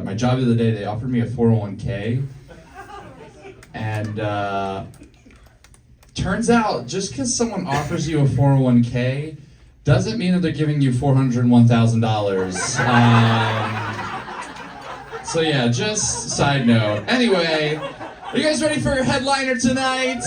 My job the other day, they offered me a 401k, and turns out just because someone offers you a 401k doesn't mean that they're giving you $401,000. So yeah, just side note. Anyway, are you guys ready for your headliner tonight?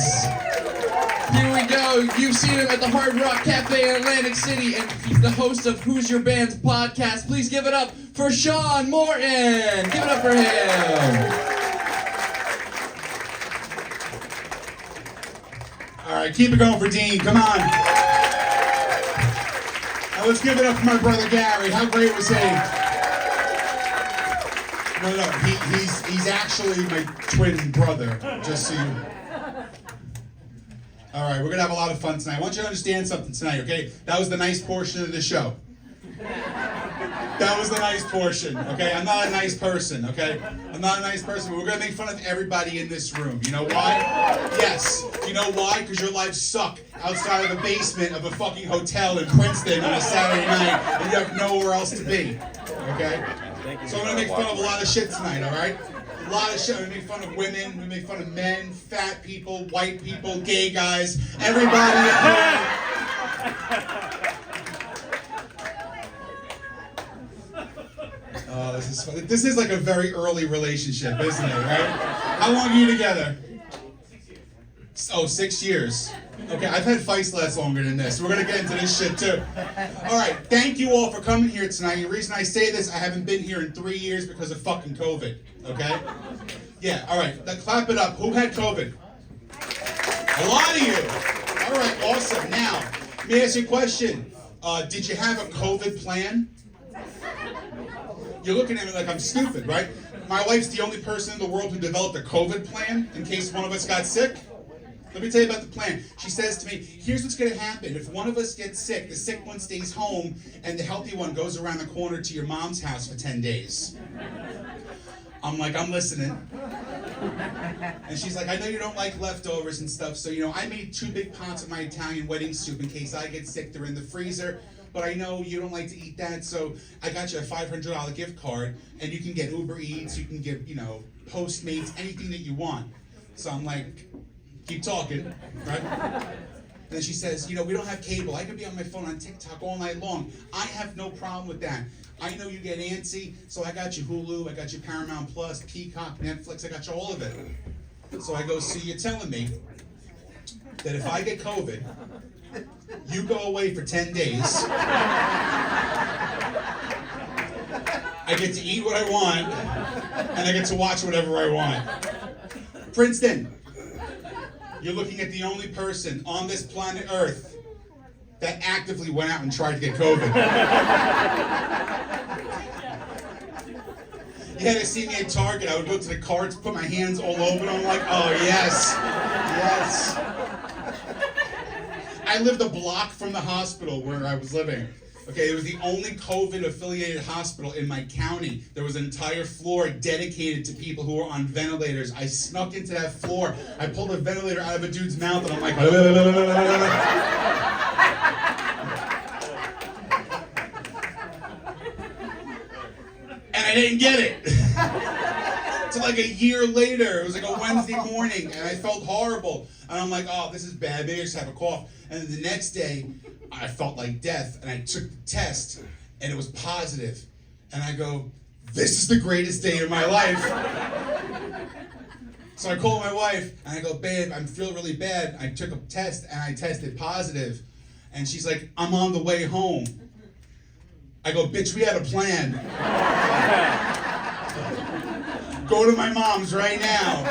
Here we go. You've seen him at the Hard Rock Cafe in Atlantic City, and he's the host of Who's Your Band's podcast. Please give it up for Sean Morton. Give it up for him. All right, keep it going for Dean. Come on. Now let's give it up for my brother Gary. How great was he? No, he's actually my twin brother. Just so you. All right, we're gonna have a lot of fun tonight. I want you to understand something tonight, okay? That was the nice portion of the show. That was the nice portion, okay? I'm not a nice person, okay? I'm not a nice person, but we're gonna make fun of everybody in this room. You know why? Yes. You know why? Because your lives suck outside of the basement of a fucking hotel in Princeton on a Saturday night, and you have nowhere else to be, okay? So I'm gonna make fun of a lot of shit tonight, all right? A lot of shit. We make fun of women, we make fun of men, fat people, white people, gay guys, everybody. Oh, this is fun. This is like a very early relationship, isn't it, right? How long are you together? 6 years. Okay, I've had fights last longer than this. We're gonna get into this shit too. All right, thank you all for coming here tonight. The reason I say this, I haven't been here in 3 years because of fucking COVID. Okay? Yeah. All right. Now clap it up. Who had COVID? A lot of you. All right. Awesome. Now, let me ask you a question. Did you have a COVID plan? You're looking at me like I'm stupid, right? My wife's the only person in the world who developed a COVID plan in case one of us got sick. Let me tell you about the plan. She says to me, here's what's going to happen. If one of us gets sick, the sick one stays home, and the healthy one goes around the corner to your mom's house for 10 days. I'm like, I'm listening. And she's like, I know you don't like leftovers and stuff, so, I made 2 big pots of my Italian wedding soup in case I get sick. They're in the freezer. But I know you don't like to eat that, so I got you a $500 gift card, and you can get Uber Eats, you can get, Postmates, anything that you want. So I'm like, keep talking, right? And then she says, we don't have cable. I could be on my phone on TikTok all night long. I have no problem with that. I know you get antsy, so I got you Hulu, I got you Paramount Plus, Peacock, Netflix, I got you all of it. So I go, so you're telling me that if I get COVID, you go away for 10 days, I get to eat what I want, and I get to watch whatever I want. Princeton, you're looking at the only person on this planet Earth that actively went out and tried to get COVID. You had to see me at Target. I would go to the carts, put my hands all over, and I'm like, oh yes, yes. I lived a block from the hospital where I was living. Okay, it was the only COVID-affiliated hospital in my county. There was an entire floor dedicated to people who were on ventilators. I snuck into that floor. I pulled a ventilator out of a dude's mouth, and I'm like, and I didn't get it. So like a year later, it was like a Wednesday morning, and I felt horrible. And I'm like, oh, this is bad, maybe I just have a cough. And then the next day, I felt like death, and I took the test, and it was positive. And I go, this is the greatest day of my life. So I call my wife, and I go, babe, I feel really bad. I took a test, and I tested positive. And she's like, I'm on the way home. I go, bitch, we had a plan. Go to my mom's right now.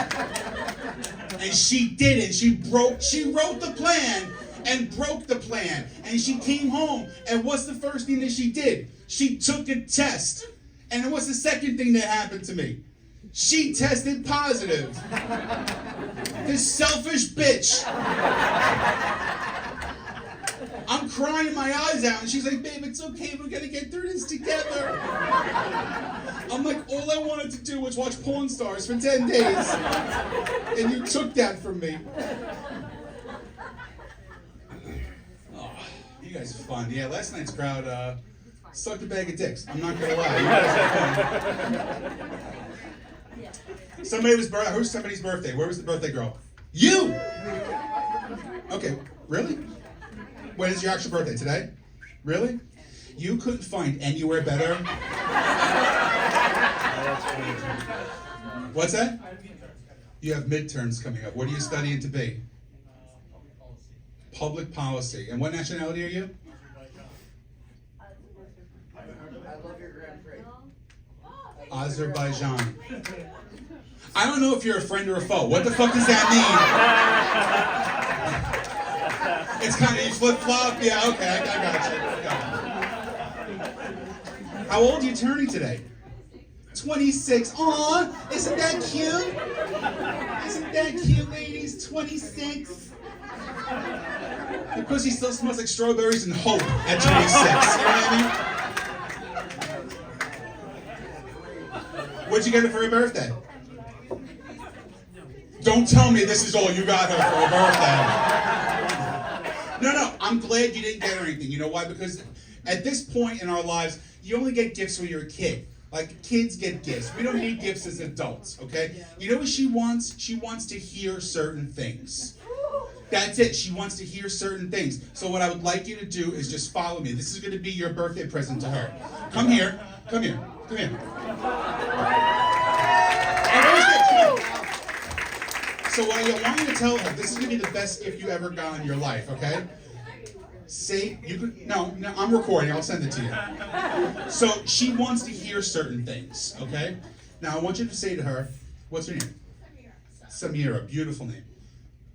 And she didn't. She wrote the plan and broke the plan. And she came home. And what's the first thing that she did? She took a test. And what's the second thing that happened to me? She tested positive. This selfish bitch. I'm crying my eyes out, and she's like, babe, it's okay, we're gonna get through this together. I'm like, all I wanted to do was watch Pawn Stars for 10 days, and you took that from me. Oh, you guys are fun. Yeah, last night's crowd, sucked a bag of dicks. I'm not gonna lie. You guys are fun. Who's somebody's birthday? Where was the birthday girl? You! Okay, really? When is your actual birthday? Today? Really? You couldn't find anywhere better? What's that? You have midterms coming up. What are you studying to be? Public policy. And what nationality are you? Azerbaijan. I don't know if you're a friend or a foe. What the fuck does that mean? It's kind of, you flip-flop? Yeah, okay, I got you. How old are you turning today? 26. Aw, isn't that cute? Isn't that cute, ladies? 26. Your pussy still smells like strawberries and hope at 26. You know what I mean? What'd you get her for her birthday? Don't tell me this is all you got her for her birthday. No, I'm glad you didn't get her anything. You know why? Because at this point in our lives, you only get gifts when you're a kid. Like, kids get gifts. We don't need gifts as adults, okay? You know what she wants? She wants to hear certain things. That's it. She wants to hear certain things. So what I would like you to do is just follow me. This is going to be your birthday present to her. Come here. Come here. Come here. So what I want you to tell her, this is going to be the best gift you ever got in your life, okay? No, I'm recording. I'll send it to you. So she wants to hear certain things, okay? Now I want you to say to her, what's her name? Samira. Beautiful name.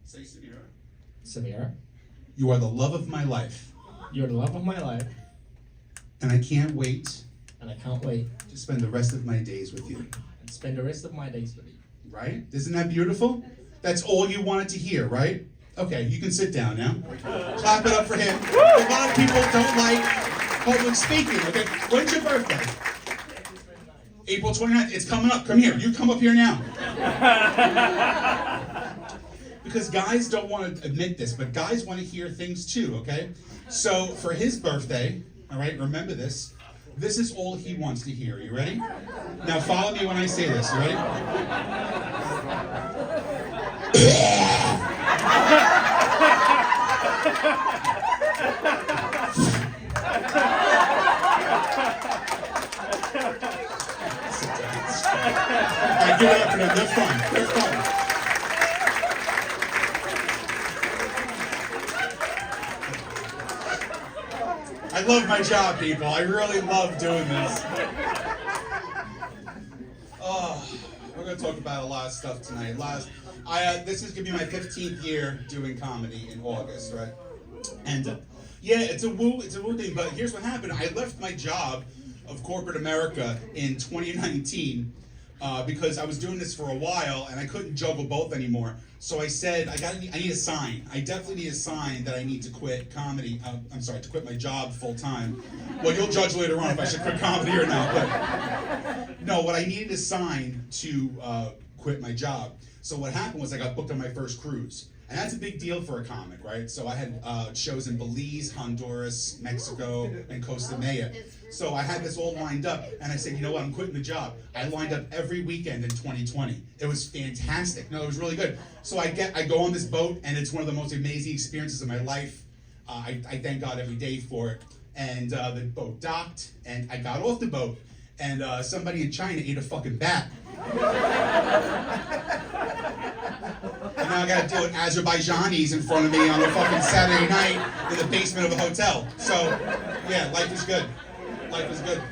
Say Samira. Samira, You are the love of my life. you're the love of my life, And I can't wait and I can't wait to spend the rest of my days with you. and spend the rest of my days with you. Right? Isn't that beautiful? That's all you wanted to hear, right? Okay, you can sit down now. Clap it up for him. A lot of people don't like public speaking, okay? When's your birthday? April 29th. It's coming up. Come here. You come up here now. Because guys don't want to admit this, but guys want to hear things too, okay? So for his birthday, all right, remember this. This is all he wants to hear. You ready? Now follow me when I say this. You ready? Alright, give it up for them. They're fun. They're fun. I love my job, people. I really love doing this. Oh, we're going to talk about a lot of stuff tonight. This is going to be my 15th year doing comedy in August, right? And yeah, it's a woo thing. But here's what happened. I left my job of corporate America in 2019 because I was doing this for a while and I couldn't juggle both anymore. So I said, I need a sign. I definitely need a sign that I need to quit comedy. To quit my job full time. Well, you'll judge later on if I should quit comedy or not. But no, what I needed a sign to quit my job. So what happened was I got booked on my first cruise. And that's a big deal for a comic, right? So I had shows in Belize, Honduras, Mexico, and Costa Maya. So I had this all lined up, and I said, you know what, I'm quitting the job. I lined up every weekend in 2020. It was fantastic. No, it was really good. So I go on this boat, and it's one of the most amazing experiences of my life. I thank God every day for it. And the boat docked, and I got off the boat, and somebody in China ate a fucking bat. And now I gotta deal with Azerbaijanis in front of me on a fucking Saturday night in the basement of a hotel. So, yeah, life is good. Life is good.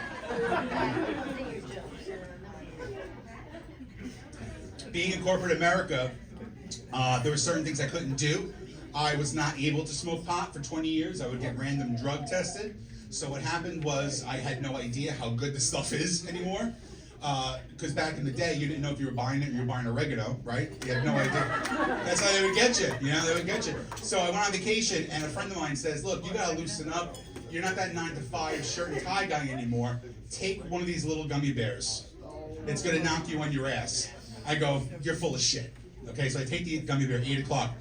Being in corporate America, there were certain things I couldn't do. I was not able to smoke pot for 20 years. I would get random drug tested. So what happened was I had no idea how good this stuff is anymore. Because back in the day, you didn't know if you were buying it or you were buying oregano, right? You had no idea. That's how they would get you, they would get you. So I went on vacation, and a friend of mine says, look, you gotta loosen up. You're not that 9-to-5 shirt and tie guy anymore. Take one of these little gummy bears. It's gonna knock you on your ass. I go, you're full of shit. Okay, so I take the gummy bear, 8 o'clock,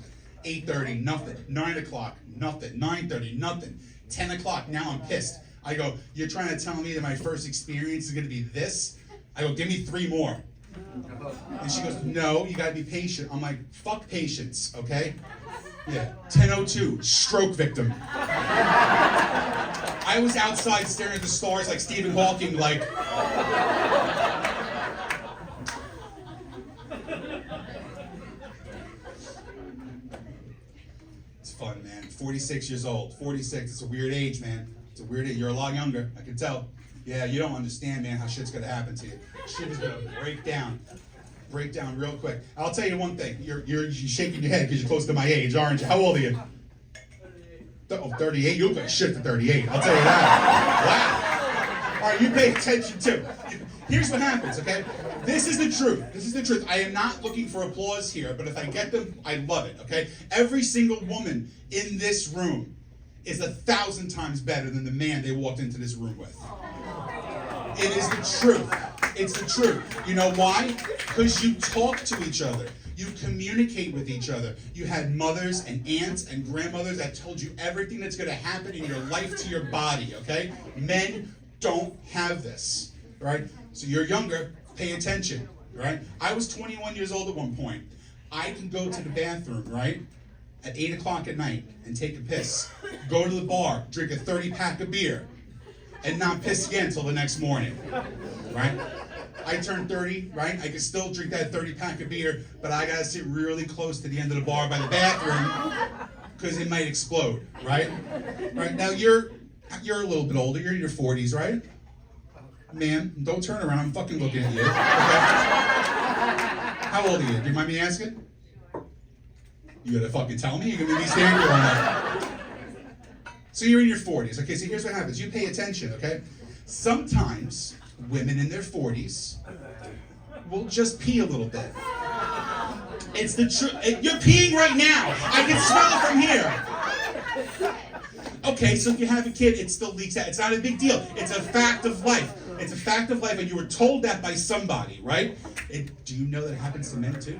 8:30, nothing. 9 o'clock, nothing. 9:30, nothing. 10 o'clock, now I'm pissed. I go, you're trying to tell me that my first experience is gonna be this? I go, give me 3 more. And she goes, no, you gotta be patient. I'm like, fuck patience, okay? Yeah, 10:02, stroke victim. I was outside staring at the stars like Stephen Hawking, like. It's fun, man. 46 years old. 46, it's a weird age, man. It's a weird age. You're a lot younger, I can tell. Yeah, you don't understand, man, how shit's gonna happen to you. Shit is gonna break down real quick. I'll tell you one thing. You're shaking your head because you're close to my age, aren't you? How old are you? 38? You look like shit for 38. I'll tell you that. Wow. All right, you pay attention too. Here's what happens, okay? This is the truth. This is the truth. I am not looking for applause here, but if I get them, I love it, okay? Every single woman in this room is 1,000 times better than the man they walked into this room with. It is the truth. It's the truth. You know why? Because you talk to each other. You communicate with each other. You had mothers and aunts and grandmothers that told you everything that's going to happen in your life to your body, okay? Men don't have this, right? So you're younger, pay attention, right? I was 21 years old at one point. I can go to the bathroom, right, at 8 o'clock at night and take a piss. Go to the bar, drink a 30-pack of beer, and not piss again until the next morning, right? I turned 30, right? I can still drink that 30-pack of beer, but I gotta sit really close to the end of the bar by the bathroom because it might explode, right? Right now you're a little bit older. You're in your 40s, right? Ma'am, don't turn around. I'm fucking looking at you. Okay? How old are you? Do you mind me asking? You gotta fucking tell me. You're gonna be standing here all night. So you're in your 40s. Okay, so here's what happens. You pay attention, okay? Sometimes women in their 40s will just pee a little bit. It's the truth. You're peeing right now. I can smell it from here. Okay, so if you have a kid, it still leaks out. It's not a big deal. It's a fact of life. It's a fact of life, and you were told that by somebody, right? Do you know that it happens to men too?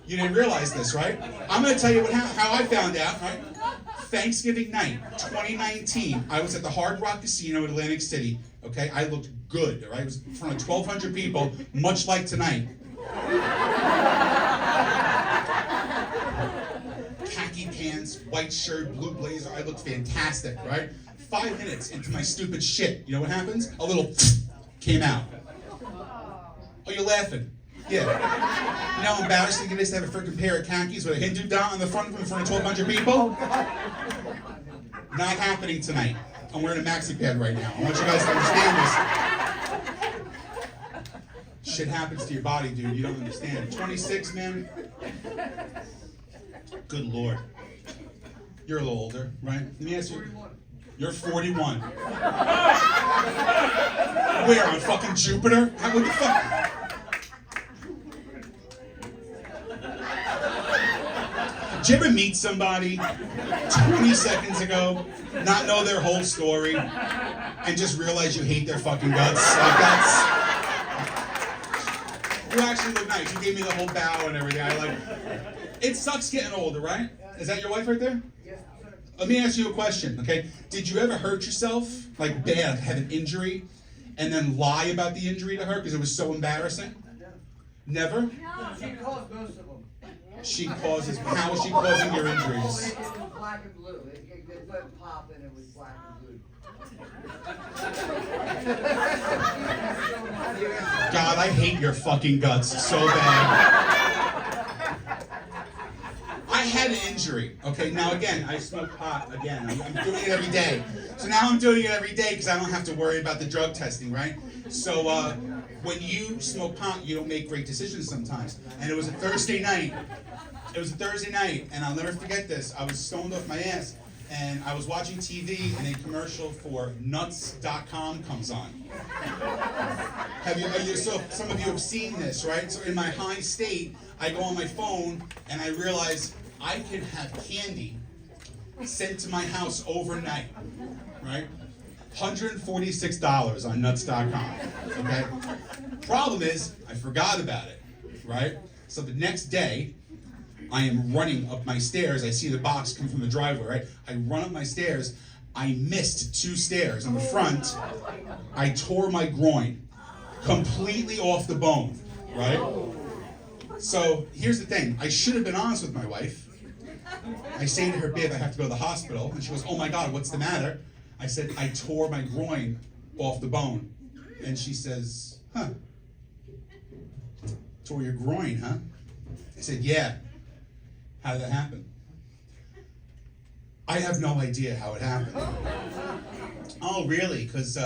You didn't realize this, right? I'm going to tell you how I found out, right? Thanksgiving night, 2019, I was at the Hard Rock Casino in Atlantic City, okay? I looked good, all right? It was in front of 1,200 people, much like tonight. Khaki pants, white shirt, blue blazer, I looked fantastic, right? 5 minutes into my stupid shit, you know what happens? A little came out. Oh, you're laughing. Yeah. You know how embarrassing it is to have a freaking pair of khakis with a Hindu dot on the front of them in front of 1,200 people? Not happening tonight. I'm wearing a maxi pad right now. I want you guys to understand this. Shit happens to your body, dude. You don't understand. 26, man. Good Lord. You're a little older, right? Let me ask you. You're 41. Where, on fucking Jupiter? What the fuck? Did you ever meet somebody 20 seconds ago, not know their whole story, and just realize you hate their fucking guts? Like you actually look nice. You gave me the whole bow and everything. It sucks getting older, right? Is that your wife right there? Yes, sir. Let me ask you a question, okay? Did you ever hurt yourself, like bad, have an injury, and then lie about the injury to her because it was so embarrassing? Never? She caused most of them. How is she causing your injuries? It was black and blue. It went pop and it was black and blue. God, I hate your fucking guts so bad. I had an injury, okay? Now again, I smoke pot again. I'm doing it every day. So now I'm doing it every day because I don't have to worry about the drug testing, right? So when you smoke pot, you don't make great decisions sometimes. And it was a Thursday night. And I'll never forget this. I was stoned off my ass, and I was watching TV, and a commercial for Nuts.com comes on. So some of you have seen this, right? So in my high state, I go on my phone, and I realize I can have candy sent to my house overnight, right? $146 on Nuts.com, okay? Problem is, I forgot about it, right? So the next day, I am running up my stairs. I see the box come from the driveway, right? I run up my stairs. I missed 2 stairs on the front. I tore my groin completely off the bone, right? So here's the thing. I should have been honest with my wife. I say to her, babe, I have to go to the hospital. And she goes, oh my God, what's the matter? I said, I tore my groin off the bone. And she says, huh, tore your groin, huh? I said, yeah. How did that happen? I have no idea how it happened. Oh, really? Because,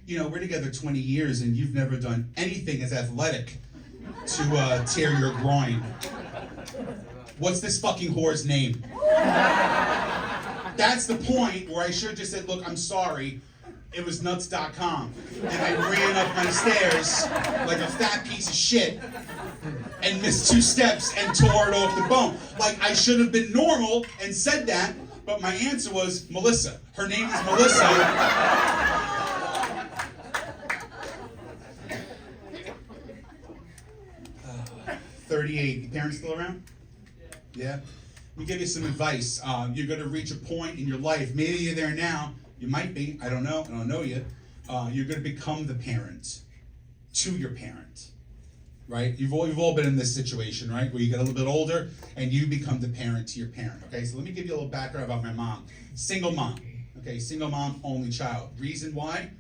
we're together 20 years and you've never done anything as athletic to tear your groin. What's this fucking whore's name? That's the point where I should have just said, look, I'm sorry. It was nuts.com. And I ran up my stairs like a fat piece of shit and missed 2 steps and tore it off the bone. Like, I should have been normal and said that, but my answer was Melissa. Her name is Melissa. 38. Your parents still around? Yeah? Let me give you some advice. You're going to reach a point in your life. Maybe you're there now. You might be. I don't know. I don't know you. You're going to become the parent to your parent. Right? You've all been in this situation, right? Where you get a little bit older and you become the parent to your parent. Okay? So let me give you a little background about my mom. Single mom. Okay? Single mom, only child. Reason why?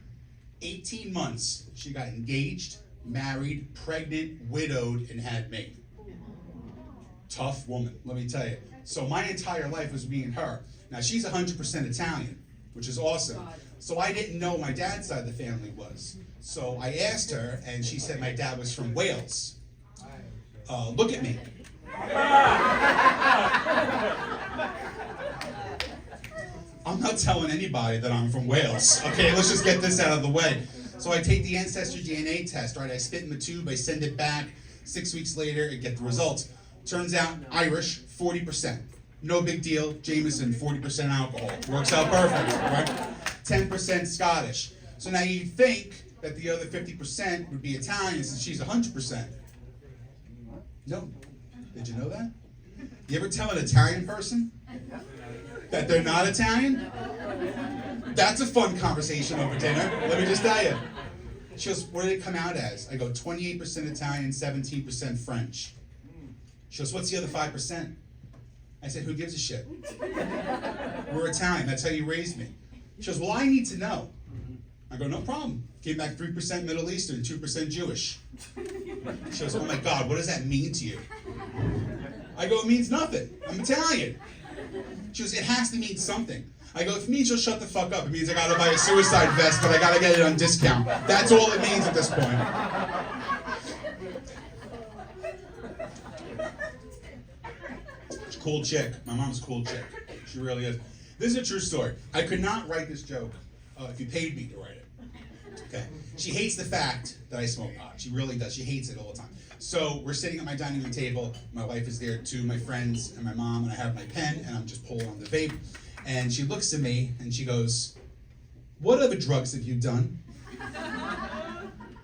18 months. She got engaged, married, pregnant, widowed, and had me. Tough woman, let me tell you. So my entire life was me and her. Now she's 100% Italian, which is awesome. So I didn't know my dad's side of the family was. So I asked her, and she said my dad was from Wales. Look at me. I'm not telling anybody that I'm from Wales. Okay, let's just get this out of the way. So I take the Ancestry DNA test, right? I spit in the tube, I send it back. 6 weeks later, I get the results. Turns out Irish, 40%. No big deal. Jameson, 40% alcohol. Works out perfect, right? 10% Scottish. So now you'd think that the other 50% would be Italian since she's 100%. No. Did you know that? You ever tell an Italian person that they're not Italian? That's a fun conversation over dinner. Let me just tell you. She goes, what do they come out as? I go, 28% Italian, 17% French. She goes, what's the other 5%? I said, who gives a shit? We're Italian, that's how you raised me. She goes, well, I need to know. I go, no problem. Came back 3% Middle Eastern, 2% Jewish. She goes, oh my God, what does that mean to you? I go, it means nothing. I'm Italian. She goes, it has to mean something. I go, if it means you'll shut the fuck up, it means I gotta buy a suicide vest, but I gotta get it on discount. That's all it means at this point. She's a cool chick. My mom's a cool chick. She really is. This is a true story. I could not write this joke if you paid me to write it. Okay. She hates the fact that I smoke pot. She really does. She hates it all the time. So we're sitting at my dining room table. My wife is there too, my friends and my mom, and I have my pen and I'm just pulling on the vape. And she looks at me and she goes, what other drugs have you done?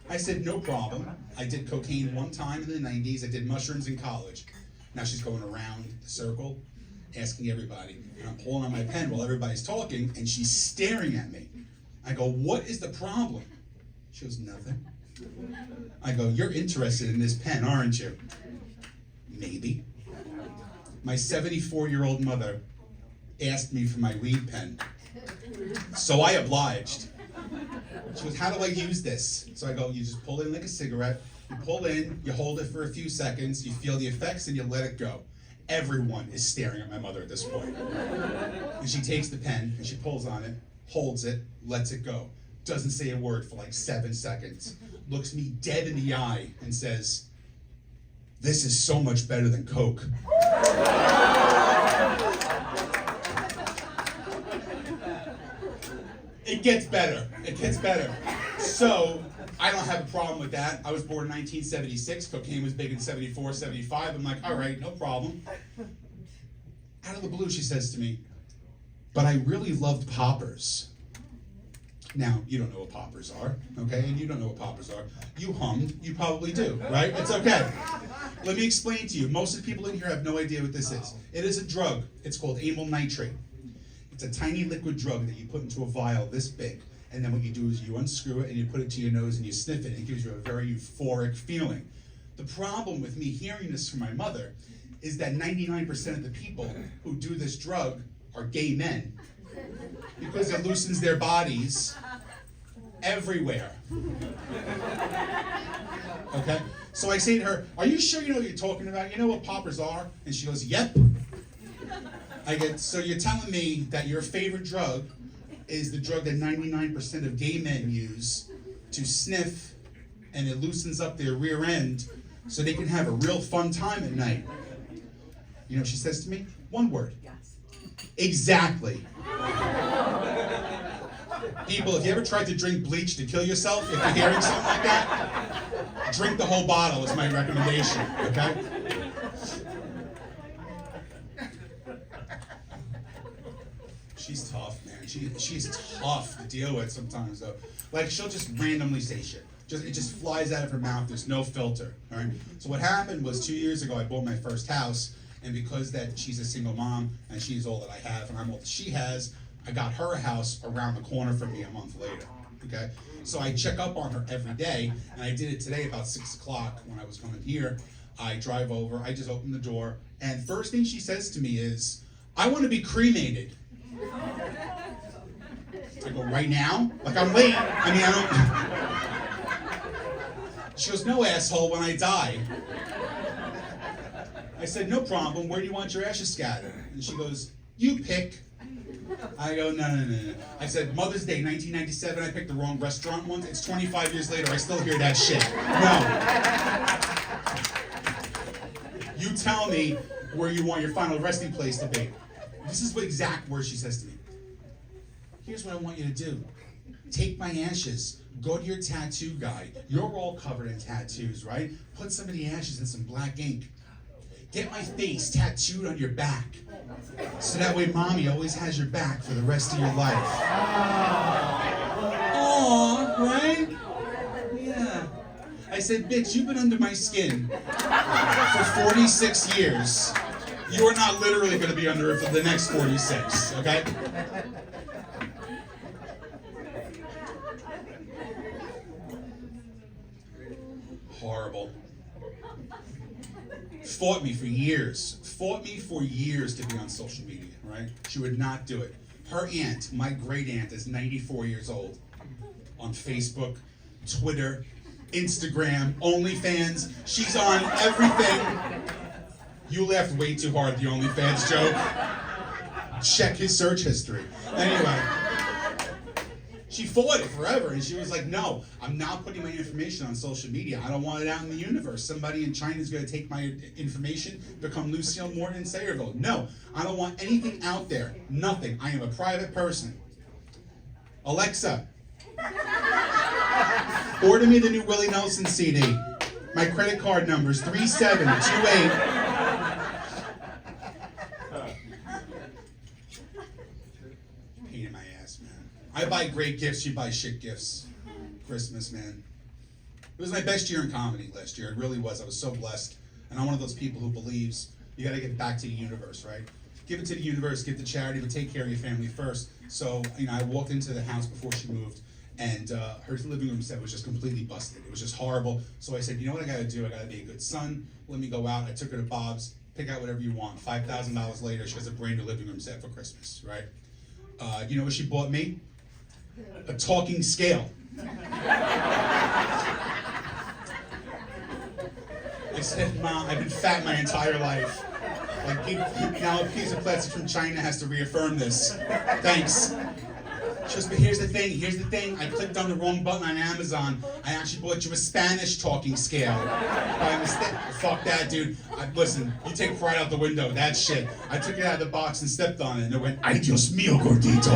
I said, no problem. I did cocaine one time in the 90s. I did mushrooms in college. Now she's going around the circle, asking everybody. And I'm pulling on my pen while everybody's talking, and she's staring at me. I go, what is the problem? She goes, nothing. I go, you're interested in this pen, aren't you? Maybe. My 74-year-old mother asked me for my weed pen. So I obliged. She goes, how do I use this? So I go, you just pull in like a cigarette, you pull in, you hold it for a few seconds, you feel the effects, and you let it go. Everyone is staring at my mother at this point. And she takes the pen, and she pulls on it, holds it, lets it go. Doesn't say a word for like 7 seconds. Looks me dead in the eye and says, this is so much better than Coke. It gets better. It gets better. So, I don't have a problem with that. I was born in 1976. Cocaine was big in 74, 75. I'm like, all right, no problem. Out of the blue, she says to me, but I really loved poppers. Now, you don't know what poppers are, okay? And you don't know what poppers are. You hummed. You probably do, right? It's okay. Let me explain to you. Most of the people in here have no idea what this is. It is a drug. It's called amyl nitrate. It's a tiny liquid drug that you put into a vial this big. And then what you do is you unscrew it and you put it to your nose and you sniff it, and it gives you a very euphoric feeling. The problem with me hearing this from my mother is that 99% of the people who do this drug are gay men because it loosens their bodies everywhere. Okay? So I say to her, are you sure you know what you're talking about? You know what poppers are? And she goes, yep. I get, so you're telling me that your favorite drug is the drug that 99% of gay men use to sniff, and it loosens up their rear end so they can have a real fun time at night. You know what she says to me? One word. Yes. Exactly. People, if you ever tried to drink bleach to kill yourself, if you're hearing something like that, drink the whole bottle is my recommendation, okay? She's tough, man. She's tough to deal with sometimes, though. Like, she'll just randomly say shit. It just flies out of her mouth. There's no filter, all right? So what happened was 2 years ago, I bought my first house, and because that she's a single mom, and she's all that I have, and I'm all that she has, I got her a house around the corner from me a month later, okay? So I check up on her every day, and I did it today about 6 o'clock when I was coming here. I drive over, I just open the door, and first thing she says to me is, I want to be cremated. I go, right now? Like, I'm late. I mean, I don't... She goes, no, asshole, when I die. I said, no problem. Where do you want your ashes scattered? And she goes, you pick. I go, no. I said, Mother's Day, 1997, I picked the wrong restaurant once. It's 25 years later, I still hear that shit. No. You tell me where you want your final resting place to be. This is what exact words she says to me. Here's what I want you to do. Take my ashes. Go to your tattoo guy. You're all covered in tattoos, right? Put some of the ashes in some black ink. Get my face tattooed on your back. So that way mommy always has your back for the rest of your life. Aww, right? Yeah. I said, bitch, you've been under my skin for 46 years. You are not literally going to be under it for the next 46, okay? Horrible. Fought me for years to be on social media, right? She would not do it. Her aunt, my great aunt, is 94 years old. On Facebook, Twitter, Instagram, OnlyFans. She's on everything. You laughed way too hard at the OnlyFans joke. Check his search history. Anyway, she fought it forever, and she was like, no, I'm not putting my information on social media. I don't want it out in the universe. Somebody in China is going to take my information, become Lucille Morton Sayreville. No, I don't want anything out there. Nothing. I am a private person. Alexa, order me the new Willie Nelson CD. My credit card number is 3728. Pain in my ass, man. I buy great gifts, she buys shit gifts. Christmas, man. It was my best year in comedy last year. It really was. I was so blessed. And I'm one of those people who believes you gotta give back to the universe, right? Give it to the universe, give to charity, but take care of your family first. So, I walked into the house before she moved, and her living room set was just completely busted. It was just horrible. So I said, you know what I gotta do? I gotta be a good son. Let me go out. I took her to Bob's. Pick out whatever you want. $5,000 later, she has a brand new living room set for Christmas, right? You know what she bought me? A talking scale. I said, Mom, I've been fat my entire life. Like, now a piece of plastic from China has to reaffirm this. Thanks. She goes, but here's the thing. I clicked on the wrong button on Amazon. I actually bought you a Spanish talking scale. By mistake. Fuck that, dude. Listen, you take pride out the window. That shit. I took it out of the box and stepped on it, and it went, ay Dios mío, gordito.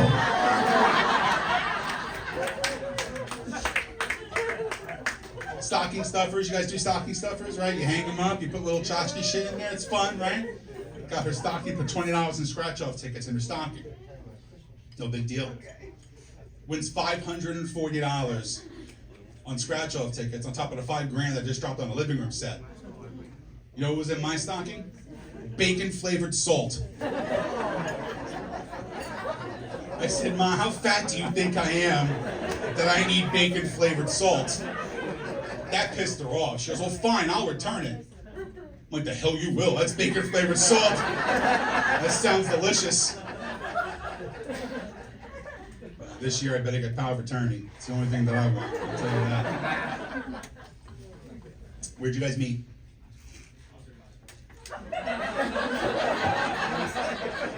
Stocking stuffers. You guys do stocking stuffers, right? You hang them up. You put little tchotchke shit in there. It's fun, right? Got her stocking. Put $20 in scratch-off tickets in her stocking. No big deal. Wins $540 on scratch-off tickets on top of the $5,000 I just dropped on a living room set. You know what was in my stocking? Bacon-flavored salt. I said, Ma, how fat do you think I am that I need bacon flavored salt? That pissed her off. She goes, well, fine, I'll return it. I'm like, the hell you will. That's bacon flavored salt. That sounds delicious. This year I better get power of attorney. It's the only thing that I want. I'll tell you that. Where'd you guys meet?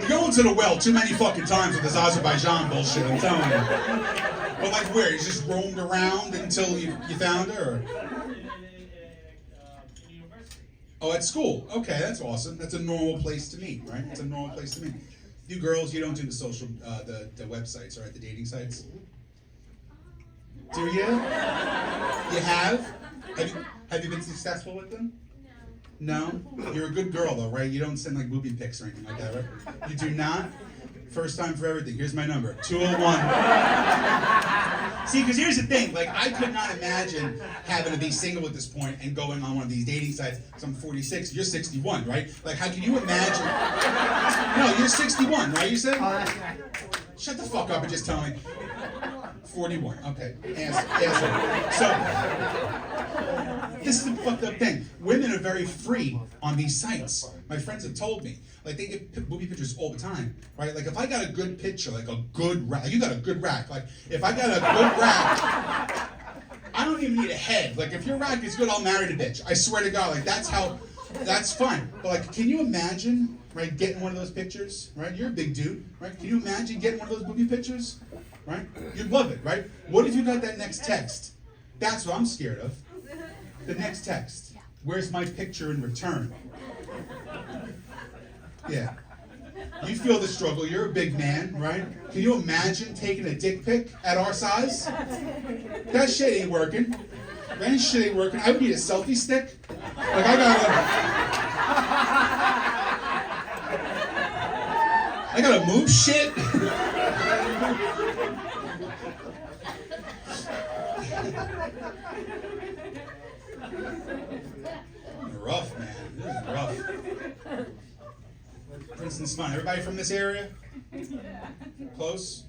You're going to the well too many fucking times with this Azerbaijan bullshit, I'm telling you. But like where? You just roamed around until you found her? Or? Oh, at school. Okay, that's awesome. That's a normal place to meet, right? It's a normal place to meet. You girls, you don't do the social, the websites, right? The dating sites? Do you? You have? Have you been successful with them? No? You're a good girl though, right? You don't send like booby pics or anything like that, right? You do not? First time for everything. Here's my number, 201. See, because here's the thing, like I could not imagine having to be single at this point and going on one of these dating sites, because I'm 46, you're 61, right? Like how can you imagine? No, you're 61, right, you said? Shut the fuck up and just tell me. 41, okay. Answer. So, this is the fucked up thing. Women are very free on these sites. My friends have told me. Like, they get booby pictures all the time, right? Like, if I got a good picture, like a good rack, you got a good rack. Like, if I got a good rack, I don't even need a head. Like, if your rack is good, I'll marry the bitch. I swear to God, like, that's fine. But, like, can you imagine, right, getting one of those pictures, right? You're a big dude, right? Can you imagine getting one of those booby pictures? Right? You'd love it, right? What if you got that next text? That's what I'm scared of. The next text. Where's my picture in return? Yeah. You feel the struggle. You're a big man, right? Can you imagine taking a dick pic at our size? That shit ain't working. That shit ain't working. I would need a selfie stick. Like I gotta move shit. Rough, man. This is rough. Princeton's fun. Everybody from this area? Close?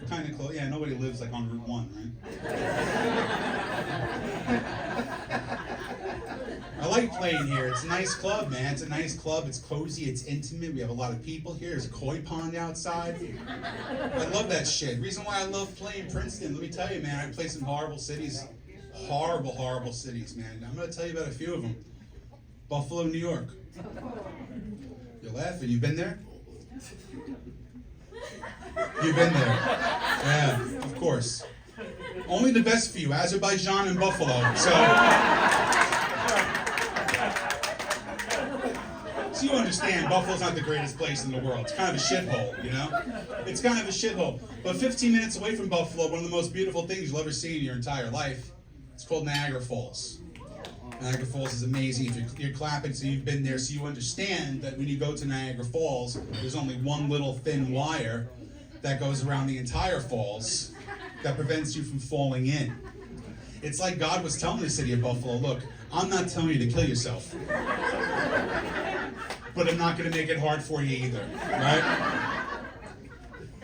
Kind of close. Yeah, nobody lives like on Route 1, right? I like playing here. It's a nice club, man. It's a nice club. It's cozy. It's intimate. We have a lot of people here. There's a koi pond outside. I love that shit. Reason why I love playing Princeton, let me tell you, man. I play some horrible cities. Horrible, horrible cities, man. I'm going to tell you about a few of them. Buffalo, New York. You're laughing. You've been there? You've been there. Yeah, of course. Only the best for you, Azerbaijan and Buffalo. So you understand, Buffalo's not the greatest place in the world. It's kind of a shithole, you know? It's kind of a shithole. But 15 minutes away from Buffalo, one of the most beautiful things you'll ever see in your entire life, it's called Niagara Falls. Niagara Falls is amazing. If you're clapping, so you've been there, so you understand that when you go to Niagara Falls, there's only one little thin wire that goes around the entire falls that prevents you from falling in. It's like God was telling the city of Buffalo, look, I'm not telling you to kill yourself, but I'm not going to make it hard for you either, right?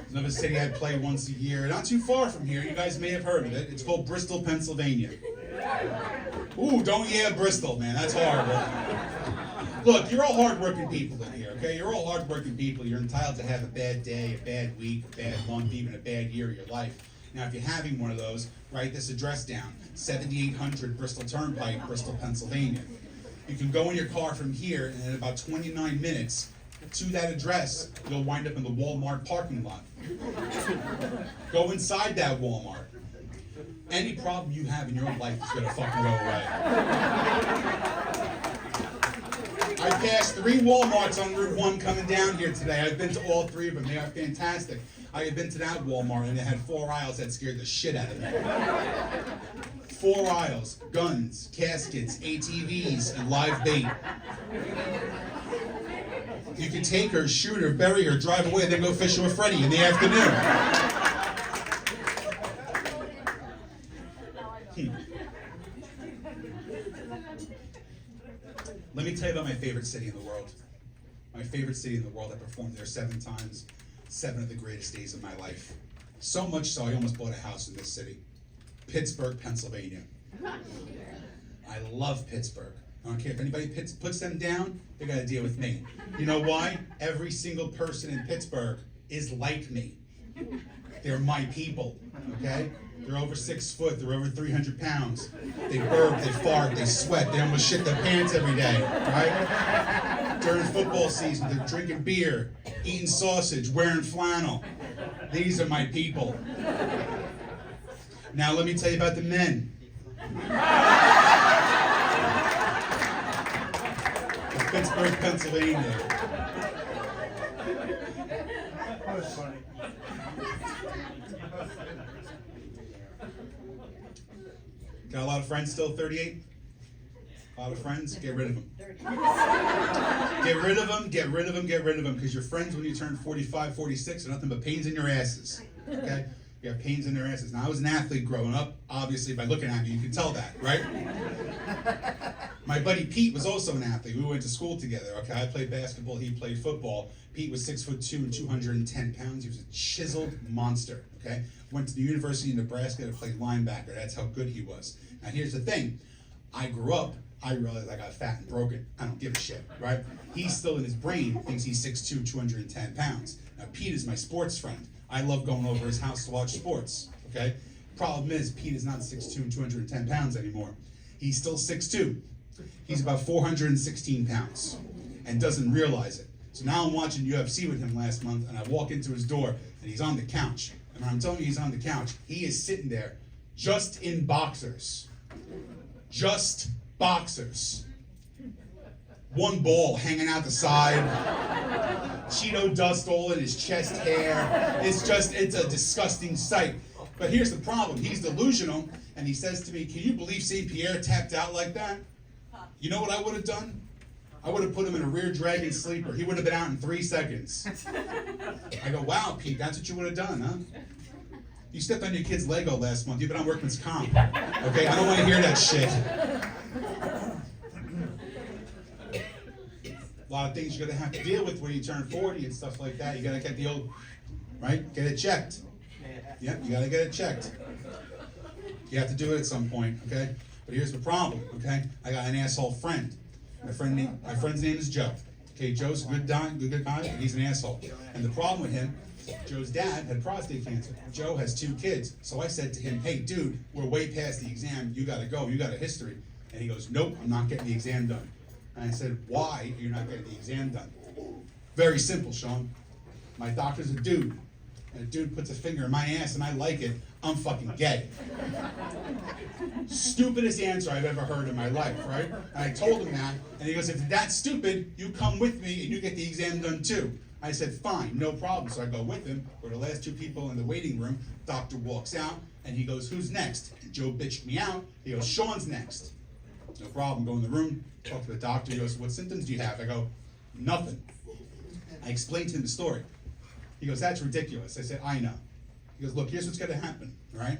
Another city I play once a year, not too far from here. You guys may have heard of it. It's called Bristol, Pennsylvania. Ooh, don't Bristol, man. That's horrible. Look, you're all hardworking people in here, okay? You're all hardworking people. You're entitled to have a bad day, a bad week, a bad month, even a bad year of your life. Now, if you're having one of those, write this address down. 7800 Bristol Turnpike, Bristol, Pennsylvania. You can go in your car from here, and in about 29 minutes, to that address, you'll wind up in the Walmart parking lot. Go inside that Walmart. Any problem you have in your own life is gonna fucking go away. I passed 3 Walmarts on Route 1 coming down here today. I've been to all 3 of them. They are fantastic. I had been to that Walmart and it had 4 aisles that scared the shit out of me. 4 aisles, guns, caskets, ATVs, and live bait. You can take her, shoot her, bury her, drive away, then go fishing with Freddie in the afternoon. Let me tell you about my favorite city in the world. My favorite city in the world. I performed there 7 times. 7 of the greatest days of my life. So much so, I almost bought a house in this city. Pittsburgh, Pennsylvania. I love Pittsburgh. I don't care if anybody puts them down, they gotta deal with me. You know why? Every single person in Pittsburgh is like me. They're my people, okay? They're over 6 foot, they're over 300 pounds. They burp, they fart, they sweat, they almost shit their pants every day, right? During football season, they're drinking beer, eating sausage, wearing flannel. These are my people. Now let me tell you about the men. Of Pittsburgh, Pennsylvania. That was funny. Got a lot of friends still, 38? A lot of friends? Get rid of them. Get rid of them, get rid of them, get rid of them. Because your friends, when you turn 45, 46, are nothing but pains in your asses. Okay? You have pains in their asses. Now, I was an athlete growing up. Obviously, by looking at me, you can tell that, right? My buddy Pete was also an athlete. We went to school together, okay? I played basketball, he played football. Pete was 6'2" and 210 pounds. He was a chiseled monster, okay? Went to the University of Nebraska to play linebacker. That's how good he was. Now, here's the thing. I grew up, I realized I got fat and broken. I don't give a shit, right? He's still in his brain, thinks he's 6'2", 210 pounds. Now, Pete is my sports friend. I love going over his house to watch sports, okay? Problem is, Pete is not 6'2" and 210 pounds anymore. He's still 6'2". He's about 416 pounds and doesn't realize it. So now I'm watching UFC with him last month, and I walk into his door, and he's on the couch. And when I'm telling you he's on the couch, he is sitting there just in boxers. Just boxers. One ball hanging out the side. Cheeto dust all in his chest hair. It's a disgusting sight. But here's the problem. He's delusional, and he says to me, "Can you believe St. Pierre tapped out like that?" You know what I would have done? I would have put him in a rear dragon sleeper. He would have been out in 3 seconds. I go, "Wow, Pete, that's what you would have done, huh? You stepped on your kid's Lego last month. You've been on workman's comp. Okay, I don't want to hear that shit." A lot of things you're gonna have to deal with when you turn 40 and stuff like that. You gotta get the old, right? Get it checked. Yep, you gotta get it checked. You have to do it at some point, okay? But here's the problem, okay? I got an asshole friend. My friend's name is Joe. Okay, Joe's a good guy, but he's an asshole. And the problem with him, Joe's dad had prostate cancer. Joe has 2 kids. So I said to him, "Hey, dude, we're way past the exam. You gotta go. You got a history." And he goes, "Nope, I'm not getting the exam done." And I said, "Why are you not getting the exam done?" Very simple, Sean. My doctor's a dude. And a dude puts a finger in my ass and I like it, I'm fucking gay. Stupidest answer I've ever heard in my life, right? And I told him that, and he goes, "If that's stupid, you come with me and you get the exam done too." I said, "Fine, no problem." So I go with him. We're the last 2 people in the waiting room. Doctor walks out, and he goes, "Who's next?" And Joe bitched me out. He goes, "Sean's next." No problem. Go in the room, talk to the doctor. He goes, "What symptoms do you have?" I go, "Nothing." I explained to him the story. He goes, "That's ridiculous." I said, "I know." He goes, "Look, here's what's gonna happen, all right?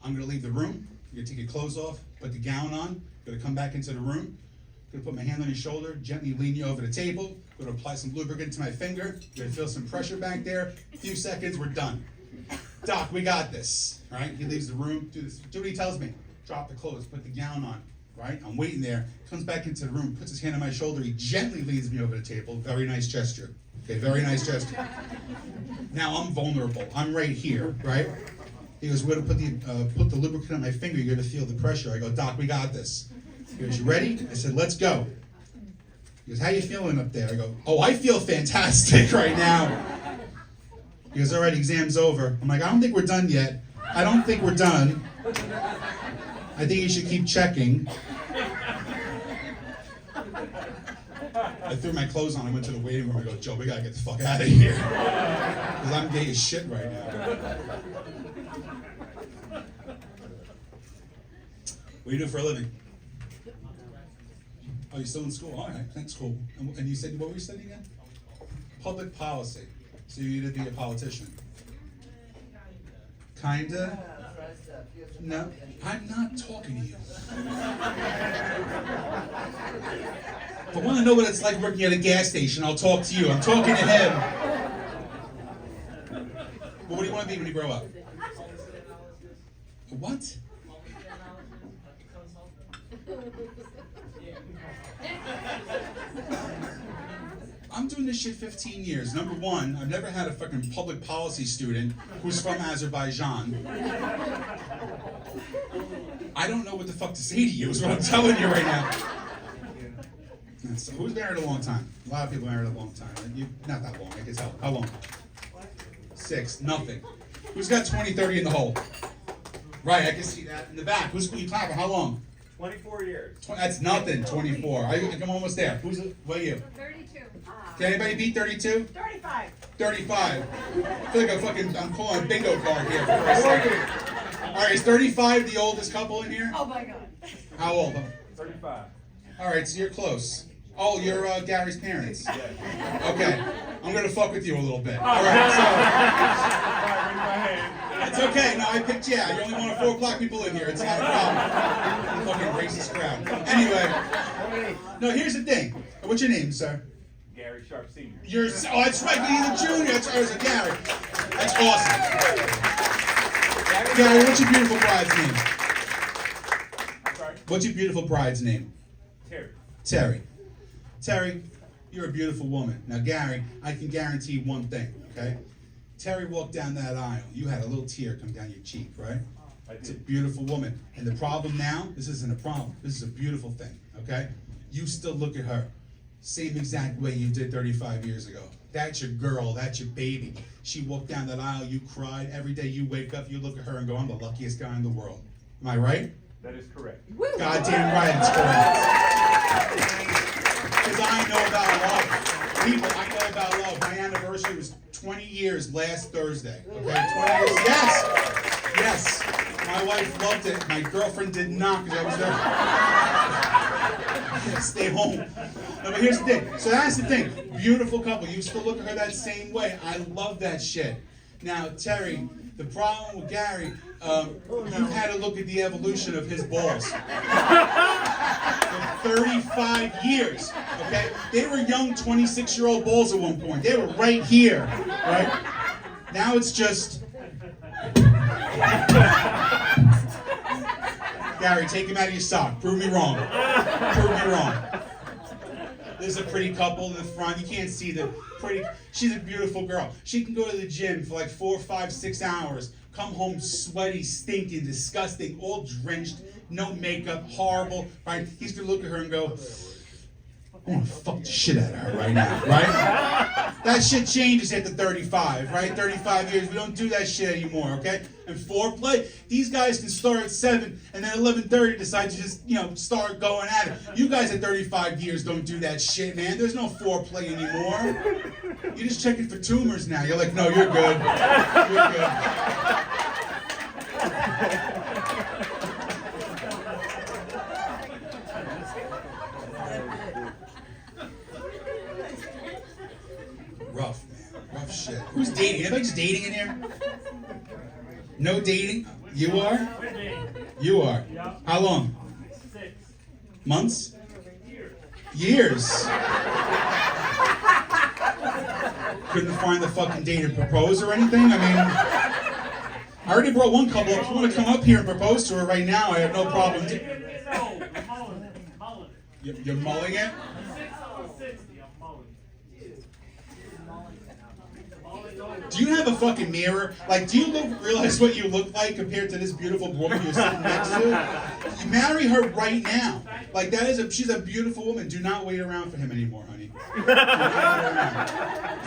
I'm gonna leave the room. You're gonna take your clothes off, put the gown on. You're gonna come back into the room. I'm gonna put my hand on your shoulder, gently lean you over the table. I'm gonna apply some lubricant to my finger. You're gonna feel some pressure back there. A few seconds, we're done. Doc, we got this, all right?" He leaves the room. Do what he tells me. Drop the clothes, put the gown on, right? I'm waiting there. Comes back into the room, puts his hand on my shoulder. He gently leads me over the table. Very nice gesture. Okay, very nice gesture. Now I'm vulnerable. I'm right here, right? He goes, "We're gonna put the lubricant on my finger. You're gonna feel the pressure." I go, "Doc, we got this." He goes, "You ready?" I said, "Let's go." He goes, "How you feeling up there?" I go, "Oh, I feel fantastic right now." He goes, "All right, exam's over." I'm like, "I don't think we're done yet. I don't think we're done. I think you should keep checking." I threw my clothes on. I went to the waiting room. I go, "Joe, we gotta get the fuck out of here." Because I'm gay as shit right now. What do you do for a living? Oh, you're still in school? All right, that's cool. And you said, what were you studying again? Public policy. So you need to be a politician. Kinda? No, I'm not talking to you. If I want to know what it's like working at a gas station, I'll talk to you. I'm talking to him. grow up? What? I'm doing this shit 15 years. Number one, I've never had a fucking public policy student who's from Azerbaijan. I don't know what the fuck to say to you, is what I'm telling you right now. So who's married a long time? A lot of people married a long time. You, not that long, I can tell. How long? 6, nothing. Who's got 20, 30 in the hole? Right, I can see that in the back. Who's you clapping? How long? 24 years. That's nothing, 24. I'm almost there. What are you? 32. Can anybody beat 32? 35. 35. I feel like I'm pulling a bingo card here for a second. All right, is 35 the oldest couple in here? Oh my God. How old? 35. All right, so you're close. Oh, you're Gary's parents. Yeah. Okay, I'm gonna fuck with you a little bit. Oh, All right, so Raise my hand. it's okay. No, I picked yeah. You're only one of 4 black people in here. It's not a problem. Fucking racist crowd. Anyway, no. Here's the thing. What's your name, sir? Gary Sharp Sr. Oh, that's right. He's a junior. That's Gary. That's awesome. Gary, what's your beautiful bride's name? Sorry? What's your beautiful bride's name? Terry. Terry. Terry, you're a beautiful woman. Now, Gary, I can guarantee one thing, okay? Terry walked down that aisle. You had a little tear come down your cheek, right? I It's a did. beautiful woman. And the problem now, this isn't a problem. This is a beautiful thing, okay? You still look at her same exact way you did 35 years ago. That's your girl. That's your baby. She walked down that aisle. You cried. Every day you wake up, you look at her and go, I'm the luckiest guy in the world. Am I right? That is correct. Goddamn right it's correct. Because I know about love. People, I know about love. My anniversary was 20 years last Thursday. Okay, 20 years. Yes! Yes. My wife loved it. My girlfriend did not because I was there. Stay home. No, but here's the thing. So that's the thing. Beautiful couple. You still look at her that same way. I love that shit. Now, Terry, the problem with Gary, you've had to look at the evolution of his balls. For 35 years, okay? They were young 26-year-old balls at one point. They were right here, right? Now it's just... Gary, take him out of your sock. Prove me wrong. Prove me wrong. There's a pretty couple in the front. You can't see the pretty... She's a beautiful girl. She can go to the gym for like 4, 5, 6 hours, come home sweaty, stinking, disgusting, all drenched, no makeup, horrible, right? He's gonna look at her and go, I wanna fuck the shit out of her right now, right? That shit changes after 35, right? 35 years, we don't do that shit anymore, okay? And foreplay, these guys can start at 7 and then 11:30 decide to just, start going at it. You guys at 35 years don't do that shit, man. There's no foreplay anymore. You're just checking for tumors now. You're like, no, you're good. You're good. Rough, man. Rough shit. Who's dating? Anybody's dating in here? No dating? You are? You are? How long? 6 Months? years. Years? Couldn't find the fucking date to propose or anything? I mean, I already brought one couple up. If you want to come up here and propose to her right now, I have no problem. No, I'm mulling it. Mulling it. You're mulling it? 6 on 60, I'm mulling it. Do you have a fucking mirror? Like, do you realize what you look like compared to this beautiful woman you're sitting next to? You marry her right now. Like, she's a beautiful woman. Do not wait around for him anymore, honey. Do not wait around.